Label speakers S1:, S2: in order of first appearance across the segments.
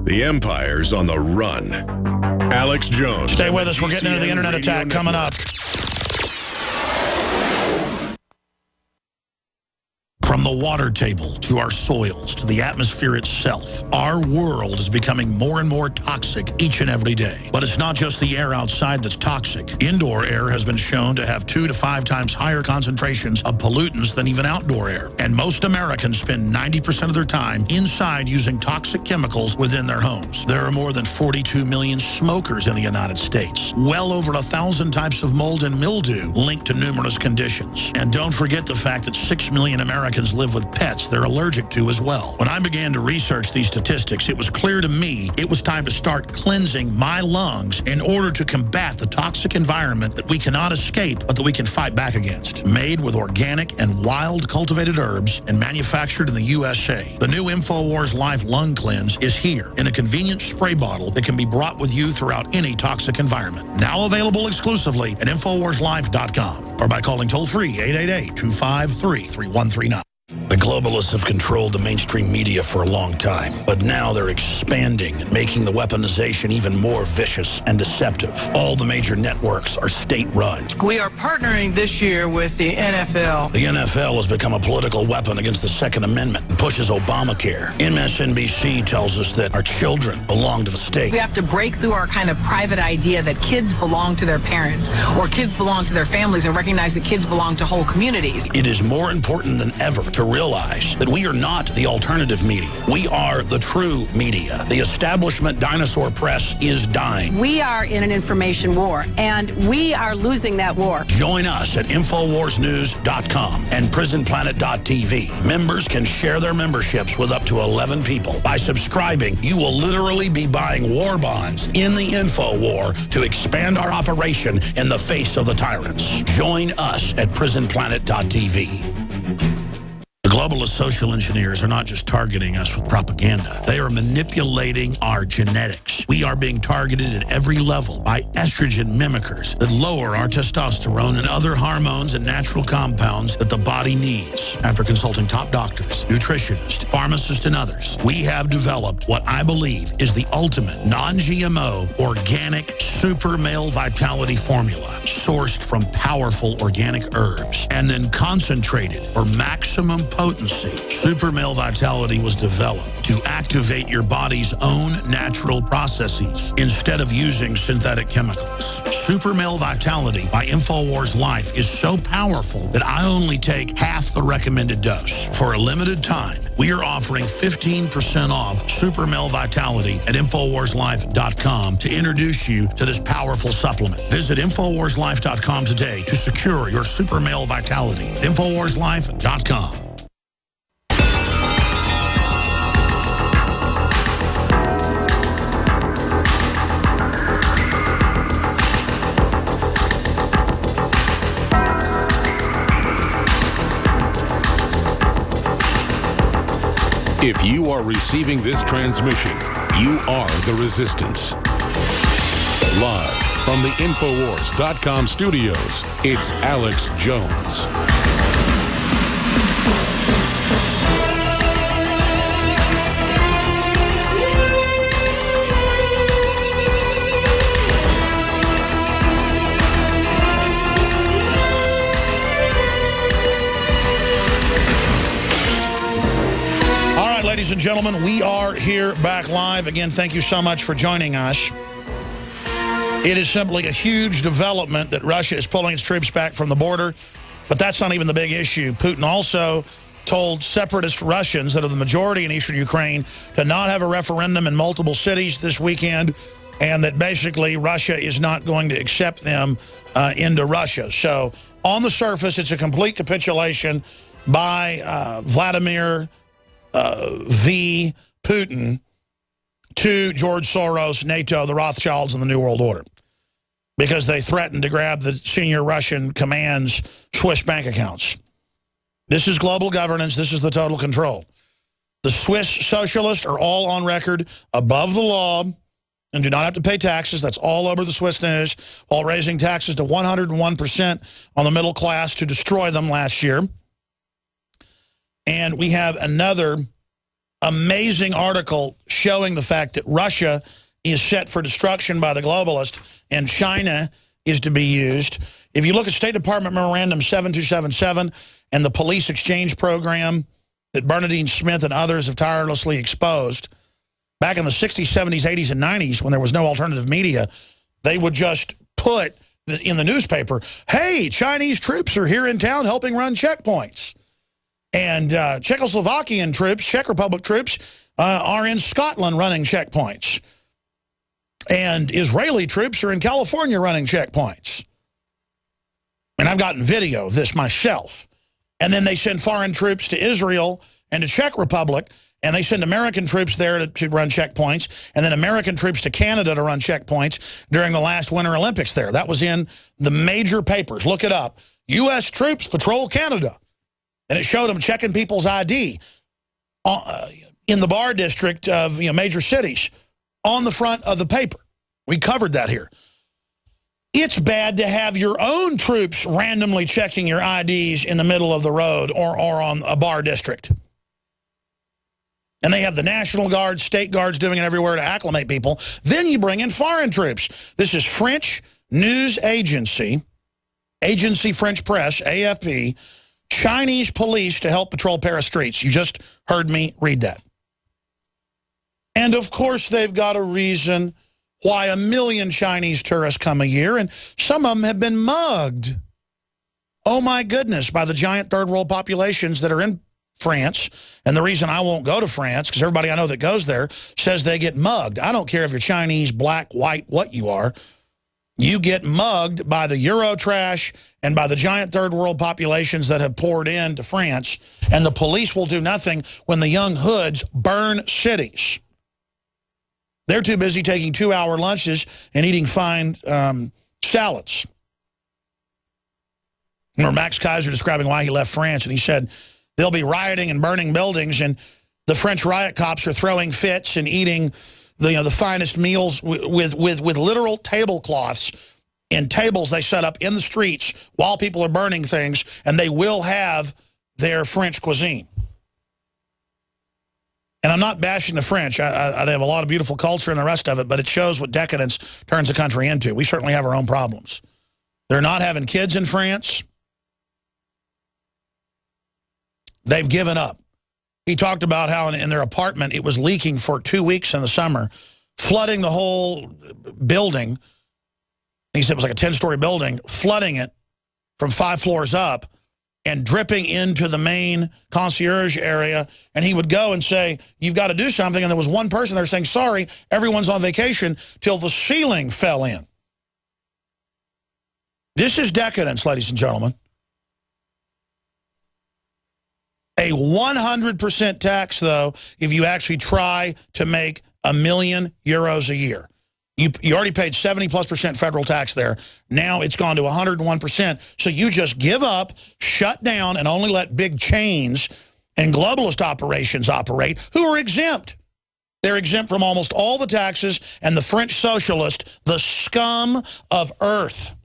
S1: The empire's on the run. Alex Jones.
S2: Stay with us. We're getting into the internet attack coming up. From the water table to our soils to the atmosphere itself, our world is becoming more and more toxic each and every day. But it's not just the air outside that's toxic. Indoor air has been shown to have 2 to 5 times higher concentrations of pollutants than even outdoor air. And most Americans spend 90% of their time inside using toxic chemicals within their homes. There are more than 42 million smokers in the United States. Well over 1,000 types of mold and mildew linked to numerous conditions. And don't forget the fact that 6 million Americans live with pets they're allergic to as well. When I began to research these statistics, it was clear to me it was time to start cleansing my lungs in order to combat the toxic environment that we cannot escape, but that we can fight back against. Made with organic and wild cultivated herbs and manufactured in the USA, the new InfoWars Life Lung Cleanse is here in a convenient spray bottle that can be brought with you throughout any toxic environment. Now available exclusively at InfoWarsLife.com or by calling toll-free 888-253-3139. The globalists have controlled the mainstream media for a long time, but now they're expanding and making the weaponization even more vicious and deceptive. All the major networks are state-run.
S3: We are partnering this year with the NFL.
S2: The NFL has become a political weapon against the Second Amendment and pushes Obamacare. MSNBC tells us that our children belong to the state.
S3: We have to break through our kind of private idea that kids belong to their parents or kids belong to their families and recognize that kids belong to whole communities.
S2: It is more important than ever to realize that we are not the alternative media. We are the true media. The establishment dinosaur press is dying.
S4: We are in an information war, and we are losing that war.
S2: Join us at InfoWarsNews.com and PrisonPlanet.tv. Members can share their memberships with up to 11 people. By subscribing, you will literally be buying war bonds in the info war to expand our operation in the face of the tyrants. Join us at PrisonPlanet.tv. The globalist social engineers are not just targeting us with propaganda. They are manipulating our genetics. We are being targeted at every level by estrogen mimickers that lower our testosterone and other hormones and natural compounds that the body needs. After consulting top doctors, nutritionists, pharmacists, and others, we have developed what I believe is the ultimate non-GMO organic super male vitality formula sourced from powerful organic herbs and then concentrated for maximum potency. Super Male Vitality was developed to activate your body's own natural processes instead of using synthetic chemicals. Super Male Vitality by InfoWars Life is so powerful that I only take half the recommended dose. For a limited time, we are offering 15% off Super Male Vitality at InfoWarsLife.com to introduce you to this powerful supplement. Visit InfoWarsLife.com today to secure your Super Male Vitality. InfoWarsLife.com.
S5: If you are receiving this transmission, you are the resistance. Live from the Infowars.com studios, it's Alex Jones.
S2: Ladies and gentlemen, we are here back live. Again, thank you so much for joining us. It is simply a huge development that Russia is pulling its troops back from the border, but that's not even the big issue. Putin also told separatist Russians that are the majority in eastern Ukraine to not have a referendum in multiple cities this weekend, and that basically Russia is not going to accept them into Russia. So on the surface, it's a complete capitulation by Vladimir v. Putin to George Soros, NATO, the Rothschilds, and the New World Order, because they threatened to grab the senior Russian command's Swiss bank accounts. This is global governance. This is the total control. The Swiss socialists are all on record above the law and do not have to pay taxes. That's all over the Swiss news, while raising taxes to 101% on the middle class to destroy them last year. And we have another amazing article showing the fact that Russia is set for destruction by the globalists and China is to be used. If you look at State Department Memorandum 7277 and the police exchange program that Bernadine Smith and others have tirelessly exposed, back in the 60s, 70s, 80s, and 90s, when there was no alternative media, they would just put in the newspaper, hey, Chinese troops are here in town helping run checkpoints. And Czechoslovakian troops, Czech Republic troops, are in Scotland running checkpoints. And Israeli troops are in California running checkpoints. And I've gotten video of this myself. And then they send foreign troops to Israel and to Czech Republic, and they send American troops there to run checkpoints, and then American troops to Canada to run checkpoints during the last Winter Olympics there. That was in the major papers. Look it up. U.S. troops patrol Canada. And it showed them checking people's ID in the bar district of major cities on the front of the paper. We covered that here. It's bad to have your own troops randomly checking your IDs in the middle of the road or on a bar district. And they have the National Guard, state guards doing it everywhere to acclimate people. Then you bring in foreign troops. This is French news agency, Agence French Presse, AFP, Chinese police to help patrol Paris streets. You just heard me read that. And, of course, they've got a reason why 1 million Chinese tourists come a year, and some of them have been mugged. Oh, my goodness, by the giant third world populations that are in France. And the reason I won't go to France, because everybody I know that goes there says they get mugged. I don't care if you're Chinese, black, white, what you are. You get mugged by the Eurotrash and by the giant third world populations that have poured into France, and the police will do nothing when the young hoods burn cities. They're too busy taking 2-hour lunches and eating fine salads. Remember Max Kaiser describing why he left France, and he said they'll be rioting and burning buildings, and the French riot cops are throwing fits and eating the finest meals with literal tablecloths and tables they set up in the streets while people are burning things, and they will have their French cuisine. And I'm not bashing the French. They have a lot of beautiful culture and the rest of it, but it shows what decadence turns a country into. We certainly have our own problems. They're not having kids in France. They've given up. He talked about how in their apartment it was leaking for 2 weeks in the summer, flooding the whole building. He said it was like a 10-story building, flooding it from 5 floors up and dripping into the main concierge area. And he would go and say, you've got to do something. And there was one person there saying, sorry, everyone's on vacation, till the ceiling fell in. This is decadence, ladies and gentlemen. A 100% tax, though, if you actually try to make €1 million a year. You already paid 70+% federal tax there. Now it's gone to 101%. So you just give up, shut down, and only let big chains and globalist operations operate, who are exempt. They're exempt from almost all the taxes, and the French socialist, the scum of earth.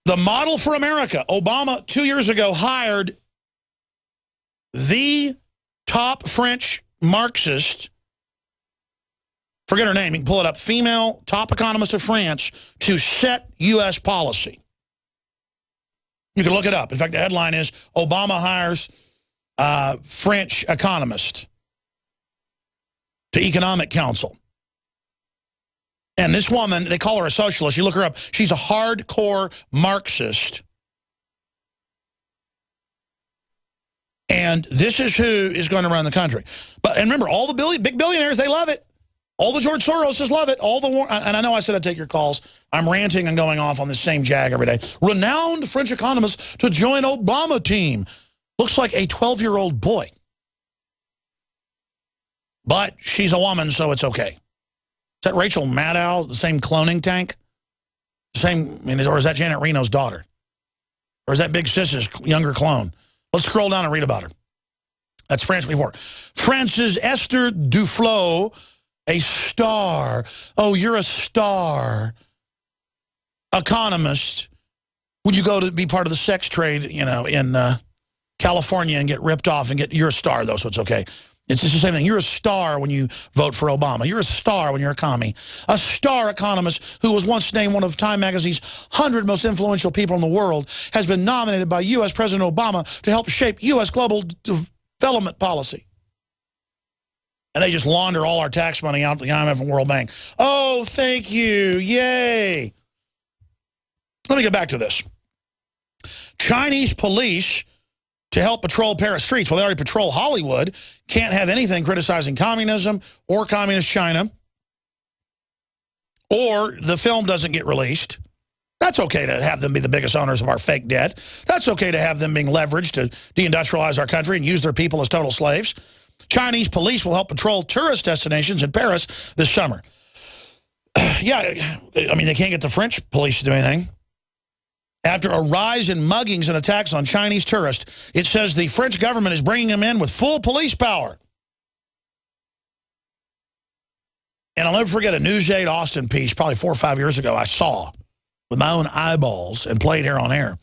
S2: The model for America, Obama 2 years ago hired the top French Marxist, forget her name, you can pull it up, female top economist of France, to set U.S. policy. You can look it up. In fact, the headline is, Obama hires French economist to Economic Council. And this woman, they call her a socialist. You look her up. She's a hardcore Marxist. And this is who is going to run the country. And remember, all the big billionaires, they love it. All the George Soroses love it. And I know I said I'd take your calls. I'm ranting and going off on the same jag every day. Renowned French economist to join Obama team. Looks like a 12-year-old boy. But she's a woman, so it's okay. Is that Rachel Maddow, the same cloning tank? Or is that Janet Reno's daughter? Or is that Big Sis's younger clone? Let's scroll down and read about her. That's France 24. France's Esther Duflo, a star. Oh, you're a star. Economist. When you go to be part of the sex trade, in California and get ripped off and you're a star, though, so it's okay. It's just the same thing. You're a star when you vote for Obama. You're a star when you're a commie. A star economist who was once named one of Time Magazine's 100 most influential people in the world has been nominated by U.S. President Obama to help shape U.S. global development policy. And they just launder all our tax money out to the IMF and World Bank. Oh, thank you. Yay. Let me get back to this. Chinese police, to help patrol Paris streets, well, they already patrol Hollywood, can't have anything criticizing communism or communist China, or the film doesn't get released. That's okay to have them be the biggest owners of our fake debt. That's okay to have them being leveraged to deindustrialize our country and use their people as total slaves. Chinese police will help patrol tourist destinations in Paris this summer. Yeah, I mean, they can't get the French police to do anything. After a rise in muggings and attacks on Chinese tourists, it says the French government is bringing them in with full police power. And I'll never forget a Newsjade Austin piece probably 4 or 5 years ago I saw with my own eyeballs and played here on air.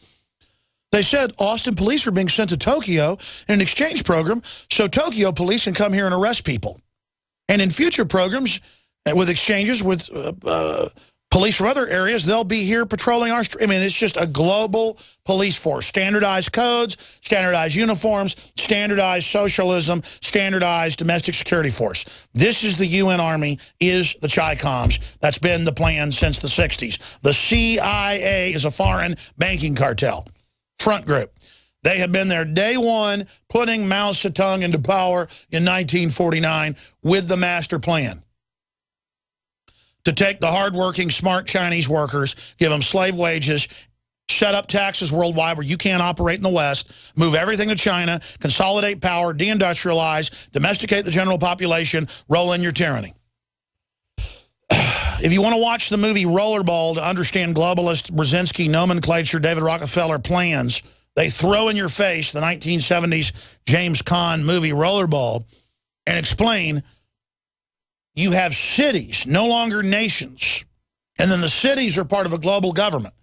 S2: They said Austin police are being sent to Tokyo in an exchange program so Tokyo police can come here and arrest people. And in future programs with exchanges with police from other areas, they'll be here patrolling our streets. I mean, it's just a global police force. Standardized codes, standardized uniforms, standardized socialism, standardized domestic security force. This is the UN Army, is the Chi-Coms. That's been the plan since the 60s. The CIA is a foreign banking cartel. Front group. They have been there day one, putting Mao Zedong into power in 1949 with the master plan. To take the hardworking, smart Chinese workers, give them slave wages, shut up taxes worldwide where you can't operate in the West, move everything to China, consolidate power, deindustrialize, domesticate the general population, roll in your tyranny. If you want to watch the movie Rollerball to understand globalist Brzezinski nomenclature, David Rockefeller plans, they throw in your face the 1970s James Caan movie Rollerball and explain you have cities, no longer nations. And then the cities are part of a global government.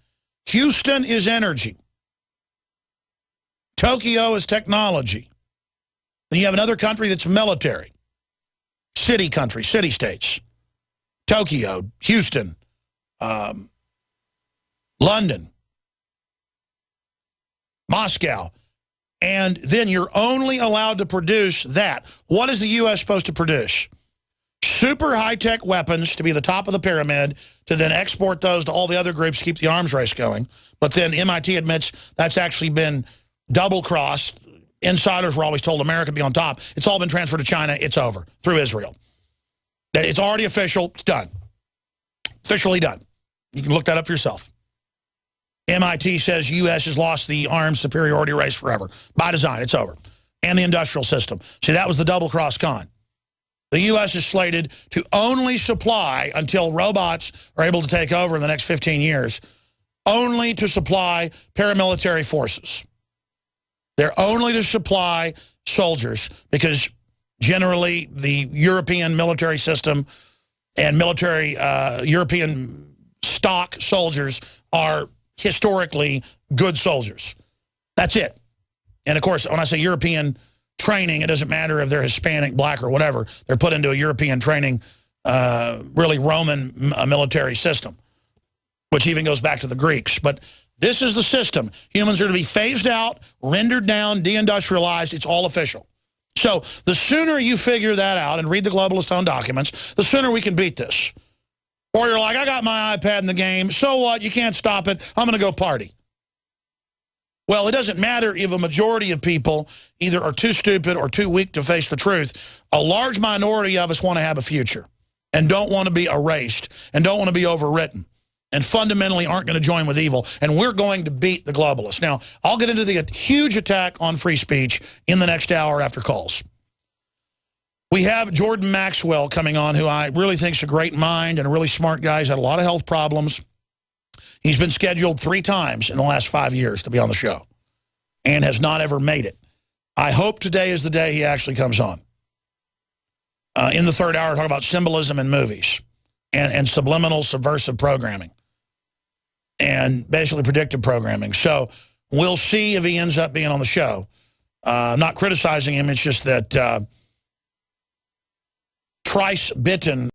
S2: Houston is energy. Tokyo is technology. Then you have another country that's military. City country, city states. Tokyo, Houston, London, Moscow. And then you're only allowed to produce that. What is the U.S. supposed to produce? Super high-tech weapons to be the top of the pyramid, to then export those to all the other groups to keep the arms race going. But then MIT admits that's actually been double-crossed. Insiders were always told America would be on top. It's all been transferred to China. It's over through Israel. It's already official. It's done. Officially done. You can look that up for yourself. MIT says U.S. has lost the arms superiority race forever. By design, it's over. And the industrial system. See, that was the double-cross con. The U.S. is slated to only supply, until robots are able to take over in the next 15 years, only to supply paramilitary forces. They're only to supply soldiers because generally the European military system and military European stock soldiers are historically good soldiers. That's it. And, of course, when I say European training, it doesn't matter if they're Hispanic, black, or whatever. They're put into a European training, really Roman military system, which even goes back to the Greeks. But this is the system. Humans are to be phased out, rendered down, deindustrialized. It's all official. So the sooner you figure that out and read the globalist owned documents, the sooner we can beat this. Or you're like, I got my iPad in the game. So what? You can't stop it. I'm going to go party. Well, it doesn't matter if a majority of people either are too stupid or too weak to face the truth. A large minority of us want to have a future and don't want to be erased and don't want to be overwritten and fundamentally aren't going to join with evil. And we're going to beat the globalists. Now, I'll get into the huge attack on free speech in the next hour after calls. We have Jordan Maxwell coming on, who I really think is a great mind and a really smart guy. He's had a lot of health problems. He's been scheduled 3 times in the last 5 years to be on the show and has not ever made it. I hope today is the day he actually comes on. In the third hour, talk about symbolism in movies and subliminal subversive programming and basically predictive programming. So we'll see if he ends up being on the show. I'm not criticizing him. It's just that Trice Bitten